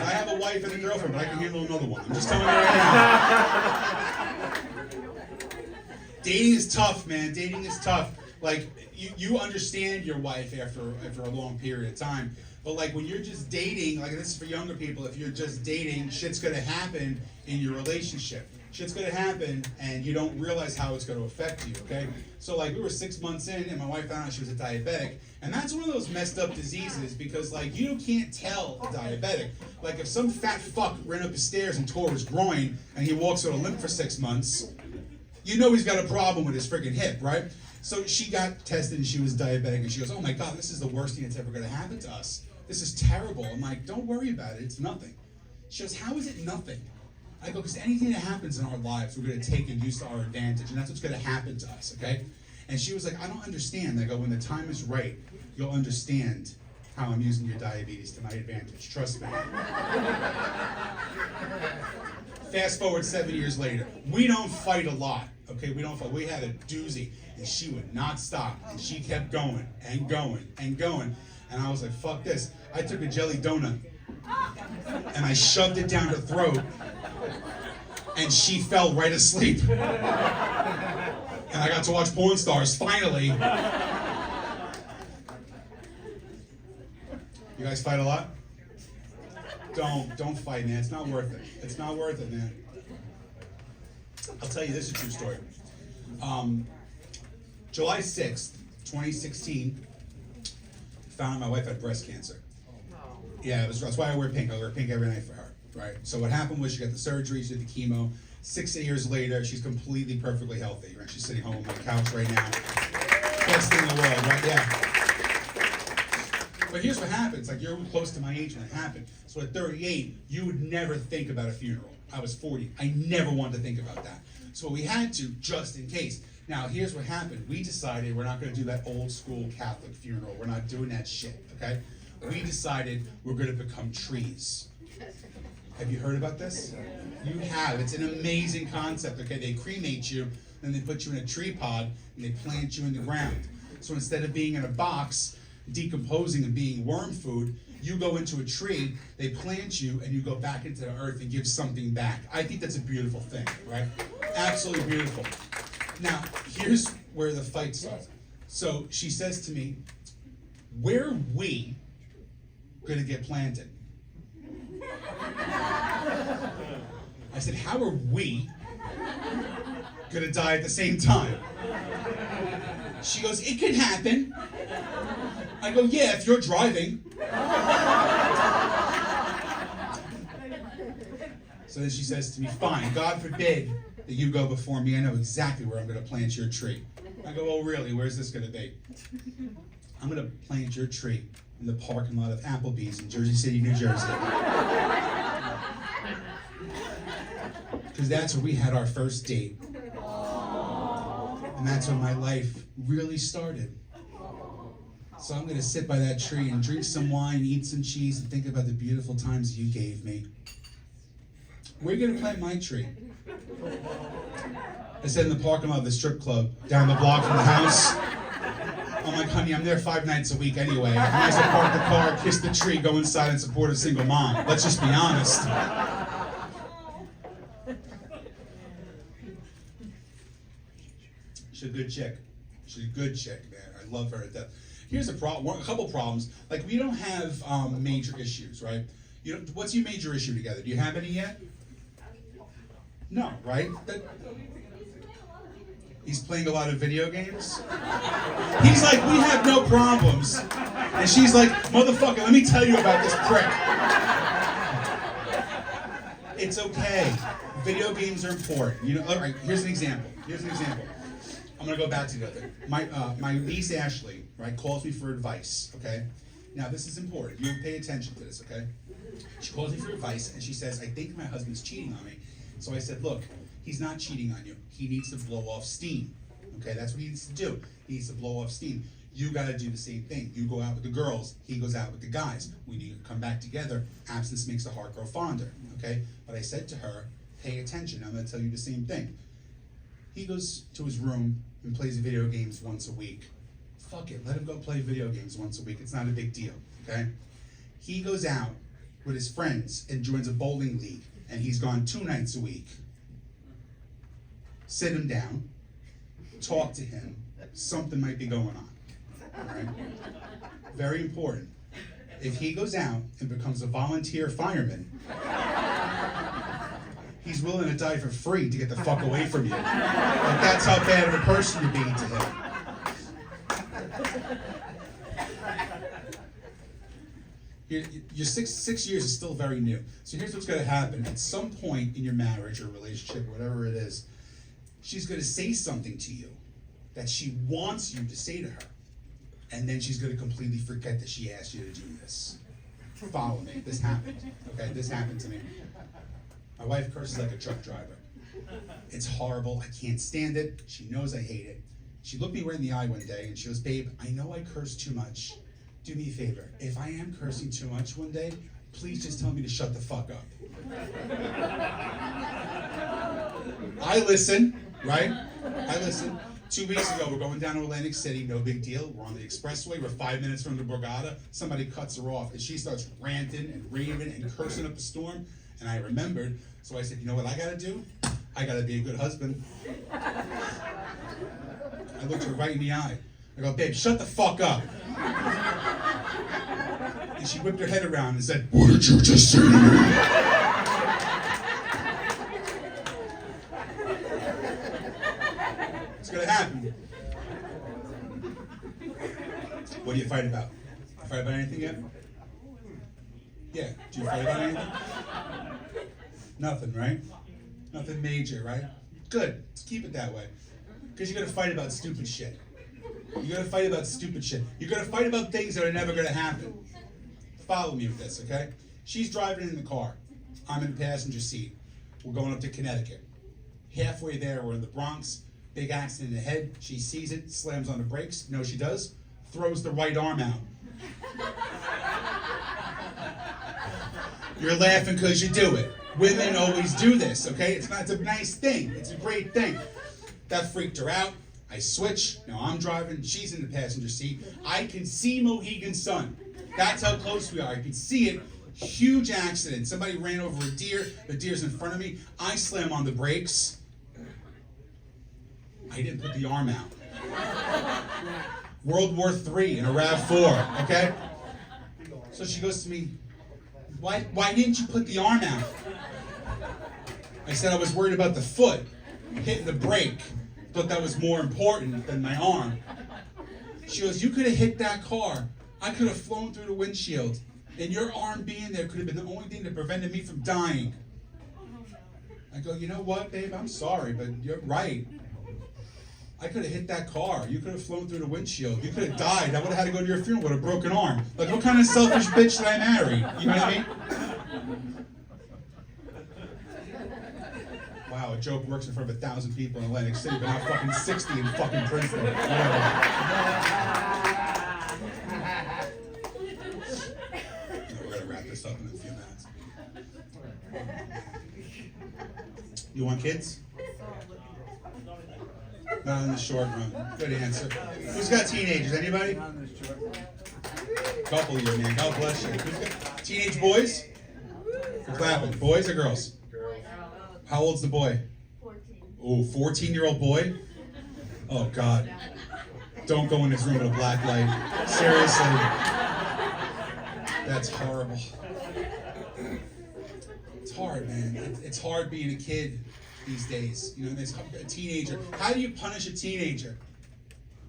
I have a wife and a girlfriend, but I can handle another one. I'm just telling you right now. Dating is tough, man. Dating is tough. Like, you understand your wife after a long period of time. But like when you're just dating, like this is for younger people, if you're just dating, shit's gonna happen in your relationship. Shit's gonna happen and you don't realize how it's gonna affect you, okay? So like we were 6 months in and my wife found out she was a diabetic. And that's one of those messed up diseases because like you can't tell a diabetic. Like if some fat fuck ran up the stairs and tore his groin and he walks with a limp for 6 months, you know he's got a problem with his friggin' hip, right? So she got tested and she was diabetic and she goes, oh my God, this is the worst thing that's ever gonna happen to us. This is terrible. I'm like, don't worry about it. It's nothing. She goes, how is it nothing? I go, because anything that happens in our lives, we're going to take and use to our advantage, and that's what's going to happen to us, okay? And she was like, I don't understand. I go, when the time is right, you'll understand how I'm using your diabetes to my advantage. Trust me. Fast forward 7 years later. We don't fight a lot, okay? We don't fight. We had a doozy, and she would not stop, and she kept going and going and going. And I was like, fuck this. I took a jelly donut, and I shoved it down her throat, and she fell right asleep. And I got to watch Porn Stars, finally. You guys fight a lot? Don't fight, man. It's not worth it. It's not worth it, man. I'll tell you, this is a true story. July 6th, 2016, found out my wife had breast cancer. Yeah, that's why I wear pink. I wear pink every night for her, right? So what happened was she got the surgery, she did the chemo. 6 years later, she's completely, perfectly healthy, right? She's sitting home on my couch right now. Best thing in the world, right? Yeah. But here's what happens, like you're close to my age when it happened. So at 38, you would never think about a funeral. I was 40, I never wanted to think about that. So we had to, just in case. Now here's what happened. We decided we're not gonna do that old school Catholic funeral. We're not doing that shit, okay? We decided we're gonna become trees. Have you heard about this? You have, it's an amazing concept, okay? They cremate you, then they put you in a tree pod, and they plant you in the ground. So instead of being in a box, decomposing and being worm food, you go into a tree, they plant you, and you go back into the earth and give something back. I think that's a beautiful thing, right? Absolutely beautiful. Now, here's where the fight starts. So she says to me, where are we gonna get planted? I said, how are we gonna die at the same time? She goes, it can happen. I go, yeah, if you're driving. So then she says to me, fine, God forbid that you go before me. I know exactly where I'm going to plant your tree. I go, oh, really? Where's this going to be? I'm going to plant your tree in the parking lot of Applebee's in Jersey City, New Jersey. Because that's where we had our first date. And that's when my life really started. So I'm going to sit by that tree and drink some wine, eat some cheese, and think about the beautiful times you gave me. Where are you going to plant my tree? I said in the parking lot of the strip club, down the block from the house. I'm like, honey, I'm there 5 nights a week anyway. I might as well park the car, kiss the tree, go inside and support a single mom. Let's just be honest. She's a good chick. She's a good chick, man. I love her to death. Here's a problem. A couple problems. Like, we don't have major issues, right? You know, what's your major issue together? Do you have any yet? No, right? He's playing a lot of video games. He's like, we have no problems. And she's like, motherfucker, let me tell you about this prick. It's okay. Video games are important. You know, all right, here's an example. I'm gonna go back together. My niece Ashley, right, calls me for advice, okay? Now this is important. You pay attention to this, okay? She calls me for advice and she says, I think my husband's cheating on me. So I said, look, he's not cheating on you. He needs to blow off steam. Okay, that's what he needs to do. He needs to blow off steam. You gotta do the same thing. You go out with the girls, he goes out with the guys. We need to come back together. Absence makes the heart grow fonder, okay? But I said to her, pay attention, I'm gonna tell you the same thing. He goes to his room and plays video games once a week. Fuck it, let him go play video games once a week. It's not a big deal, okay? He goes out with his friends and joins a bowling league, and he's gone 2 nights a week. Sit him down, talk to him, something might be going on, all right? Very important. If he goes out and becomes a volunteer fireman, he's willing to die for free to get the fuck away from you. Like, that's how bad of a person you're being to him. Your six years is still very new. So here's what's gonna happen. At some point in your marriage or relationship, whatever it is, she's gonna say something to you that she wants you to say to her. And then she's gonna completely forget that she asked you to do this. Follow me, this happened, okay? This happened to me. My wife curses like a truck driver. It's horrible. I can't stand it. She knows I hate it. She looked me right in the eye one day and she goes, babe, I know I curse too much. Do me a favor. If I am cursing too much one day, please just tell me to shut the fuck up. I listen, right? I listen. 2 weeks ago, we're going down to Atlantic City, no big deal. We're on the expressway, we're 5 minutes from the Borgata. Somebody cuts her off, and she starts ranting and raving and cursing up a storm. And I remembered, so I said, you know what I gotta do? I gotta be a good husband. I looked her right in the eye. I go, babe, shut the fuck up. And she whipped her head around and said, what did you just say to me? It's gonna happen. What do you fight about? You fight about anything yet? Yeah, do you fight about anything? Nothing, right? Nothing major, right? Good, let's keep it that way. Because you're gonna fight about stupid shit. You're gonna fight about stupid shit. You're gonna fight about things that are never gonna happen. Follow me with this, okay? She's driving in the car. I'm in the passenger seat. We're going up to Connecticut. Halfway there, we're in the Bronx. Big accident ahead. She sees it, slams on the brakes. You know what she does? Throws the right arm out. You're laughing because you do it. Women always do this, okay? It's a nice thing. It's a great thing. That freaked her out. I switch. Now I'm driving. She's in the passenger seat. I can see Mohegan Sun. That's how close we are. I can see it. Huge accident. Somebody ran over a deer. The deer's in front of me. I slam on the brakes. I didn't put the arm out. World War III in a RAV4, okay? So she goes to me, why didn't you put the arm out? I said I was worried about the foot hitting the brake. Thought that was more important than my arm. She goes, you could have hit that car. I could have flown through the windshield. And your arm being there could have been the only thing that prevented me from dying. I go, you know what, babe? I'm sorry, but you're right. I could have hit that car. You could have flown through the windshield. You could have died. I would have had to go to your funeral with a broken arm. Like, what kind of selfish bitch did I marry? You know what I mean? Wow, a joke works in front of 1,000 people in Atlantic City, but not fucking 60 in fucking Princeton. Whatever. We're gonna wrap this up in a few minutes. You want kids? Not in the short run. Good answer. Who's got teenagers? Anybody? Couple of you, man. God bless you. Who's got teenage boys? We're clapping. Boys or girls? How old's the boy? 14. Oh, 14-year-old boy? Oh, God. Don't go in this room with a black light. Seriously. That's horrible. It's hard, man. It's hard being a kid these days. You know, it's a teenager. How do you punish a teenager?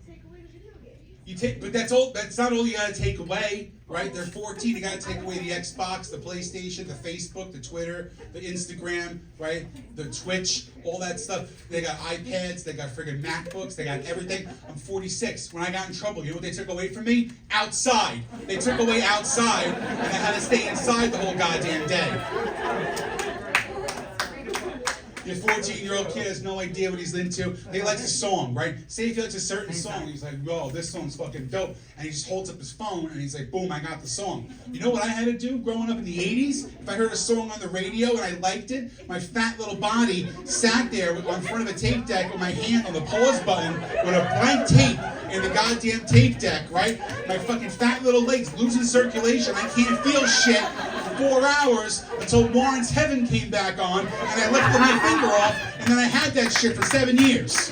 Take away the video game. You take, but that's all. That's not all you gotta take away, right? They're 14. You gotta take away the Xbox, the PlayStation, the Facebook, the Twitter, the Instagram, right? The Twitch, all that stuff. They got iPads. They got friggin' MacBooks. They got everything. I'm 46. When I got in trouble, you know what they took away from me? Outside. They took away outside, and I had to stay inside the whole goddamn day. Your 14-year-old kid has no idea what he's into. He likes a song, right? Say if he likes a certain song, he's like, "Whoa, this song's fucking dope," and he just holds up his phone and he's like, "Boom, I got the song." You know what I had to do growing up in the 80s? If I heard a song on the radio and I liked it, my fat little body sat there in front of a tape deck with my hand on the pause button with a blank tape in the goddamn tape deck, right? My fucking fat little legs losing circulation. I can't feel shit for 4 hours until Warren's Heaven came back on, and I lifted my finger off, and then I had that shit for 7 years.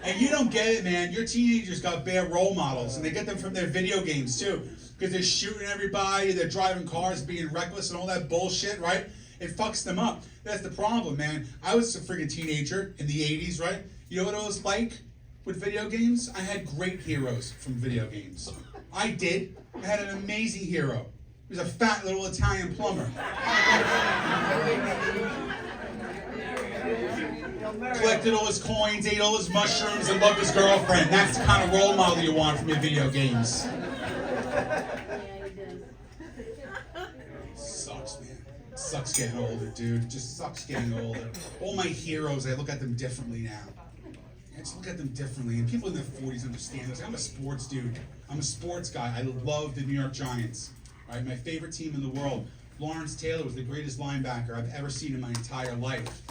And you don't get it, man. Your teenagers got bad role models, and they get them from their video games, too. Because they're shooting everybody, they're driving cars, being reckless, and all that bullshit, right? It fucks them up. That's the problem, man. I was a freaking teenager in the 80s, right? You know what I was like with video games? I had great heroes from video games. I did. I had an amazing hero. He was a fat little Italian plumber. collected all his coins, ate all his mushrooms, and loved his girlfriend. That's the kind of role model you want from your video games. Sucks, man. Sucks getting older, dude. Just sucks getting older. All my heroes, I look at them differently now. I just look at them differently. And people in their 40s understand this. I'm a sports dude. I'm a sports guy. I love the New York Giants. Right? My favorite team in the world. Lawrence Taylor was the greatest linebacker I've ever seen in my entire life.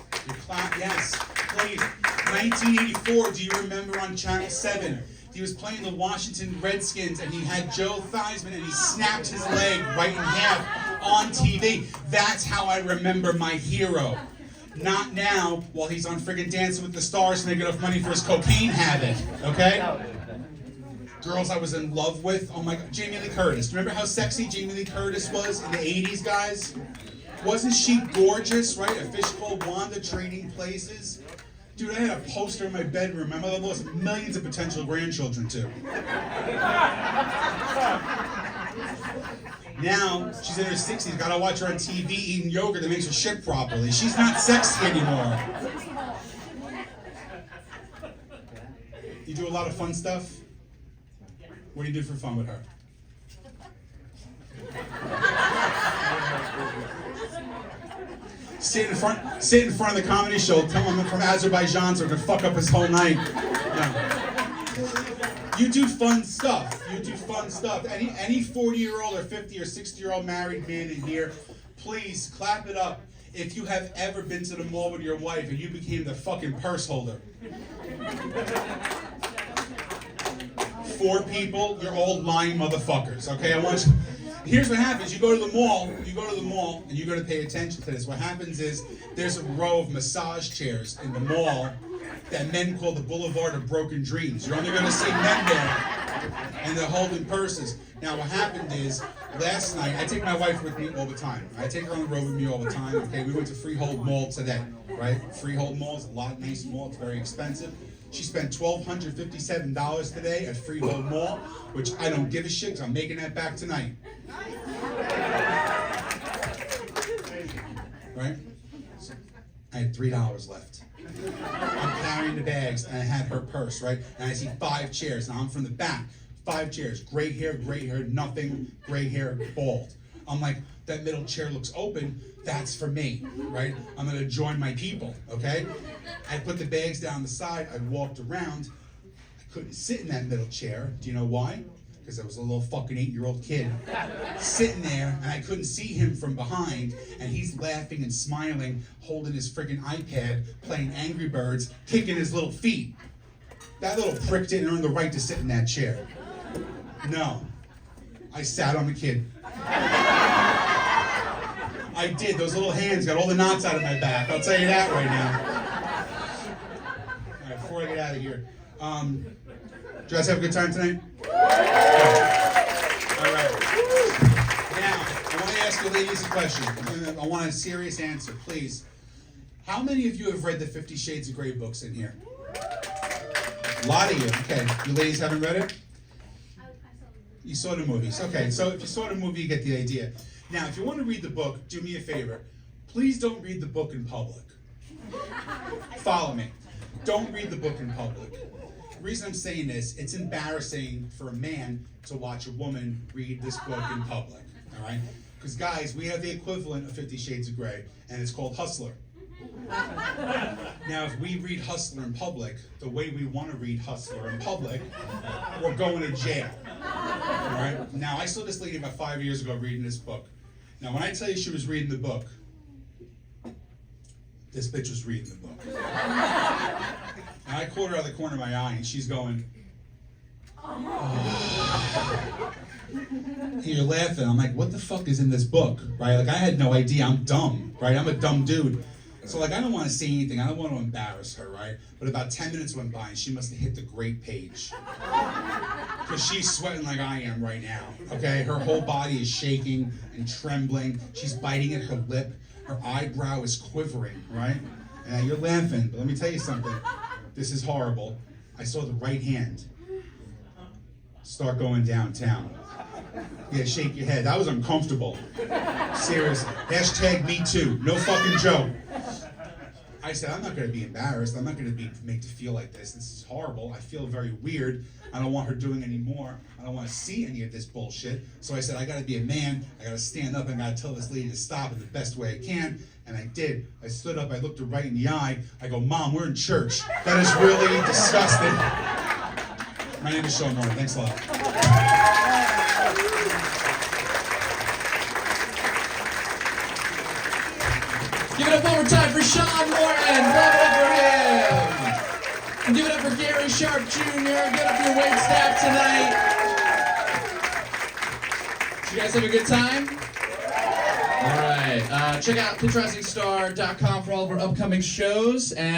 Yes, please. 1984, do you remember on Channel 7? He was playing the Washington Redskins and he had Joe Theismann and he snapped his leg right in half on TV. That's how I remember my hero. Not now, while he's on friggin' Dancing with the Stars to make enough money for his cocaine habit, okay? Girls I was in love with, oh my God, Jamie Lee Curtis. Remember how sexy Jamie Lee Curtis was in the 80s, guys? Wasn't she gorgeous, right? A fish called Wanda, Trading Places. Dude, I had a poster in my bedroom. My mother lost millions of potential grandchildren to. Now, she's in her 60s, gotta watch her on TV eating yogurt that makes her shit properly. She's not sexy anymore. You do a lot of fun stuff? What do you do for fun with her? Sit in front of the comedy show, tell him I'm from Azerbaijan so I can fuck up his whole night. No. You do fun stuff. You do fun stuff. Any 40-year-old or 50 or 60-year-old married man in here, please clap it up if you have ever been to the mall with your wife and you became the fucking purse holder. 4 people, you're all lying motherfuckers, okay? Here's what happens. You go to the mall, and you got to pay attention to this. What happens is there's a row of massage chairs in the mall that men call the Boulevard of Broken Dreams. You're only going to see men there, and they're holding purses. Now, what happened is, last night, I take my wife with me all the time. I take her on the road with me all the time, okay? We went to Freehold Mall today, right? Freehold Mall is a lot nice mall. It's very expensive. She spent $1,257 today at Freehold Mall, which I don't give a shit because I'm making that back tonight. Right? So I had $3 left. I'm carrying the bags and I had her purse, right? And I see 5 chairs. Now I'm from the back. 5 chairs. Gray hair, nothing, gray hair, bald. I'm like, that middle chair looks open. That's for me, right? I'm gonna join my people, okay? I put the bags down the side. I walked around. I couldn't sit in that middle chair. Do you know why? Because I was a little fucking 8-year-old kid sitting there, and I couldn't see him from behind, and he's laughing and smiling, holding his friggin' iPad, playing Angry Birds, kicking his little feet. That little prick didn't earn the right to sit in that chair. No. I sat on the kid. I did. Those little hands got all the knots out of my back. I'll tell you that right now. All right, before I get out of here. Did you guys have a good time tonight? All right. Now, I want to ask you ladies a question. I want a serious answer, please. How many of you have read the 50 Shades of Grey books in here? A lot of you. Okay. You ladies haven't read it? You saw the movies. Okay, so if you saw the movie, you get the idea. Now, if you want to read the book, do me a favor. Please don't read the book in public. Follow me. Don't read the book in public. The reason I'm saying this, it's embarrassing for a man to watch a woman read this book in public, all right? Because guys, we have the equivalent of 50 Shades of Grey, and it's called Hustler. Now, if we read Hustler in public, the way we want to read Hustler in public, we're going to jail. All right? Now, I saw this lady about 5 years ago reading this book. Now, when I tell you she was reading the book, this bitch was reading the book. And I caught her out of the corner of my eye, and she's going, oh. You're laughing. I'm like, what the fuck is in this book, right? Like, I had no idea. I'm dumb, right? I'm a dumb dude. So, like, I don't want to say anything. I don't want to embarrass her, right? But about 10 minutes went by, and she must have hit the great page. Because she's sweating like I am right now, okay? Her whole body is shaking and trembling. She's biting at her lip. Her eyebrow is quivering, right? And you're laughing, but let me tell you something. This is horrible. I saw the right hand start going downtown. Yeah, shake your head. That was uncomfortable. Seriously. # me too. No fucking joke. I said, I'm not going to be embarrassed. I'm not going to be made to feel like this. This is horrible. I feel very weird. I don't want her doing any more. I don't want to see any of this bullshit. So I said, I got to be a man. I got to stand up. I got to tell this lady to stop in the best way I can. And I did. I stood up. I looked her right in the eye. I go, Mom, we're in church. That is really disgusting. My name is Sean Norton. Thanks a lot. Give it up one more time for Sean Morton. Clap it up for him. And give it up for Gary Sharp Jr. Get up your wait staff tonight. Did you guys have a good time? All right. Check out PitchRisingStar.com for all of our upcoming shows. And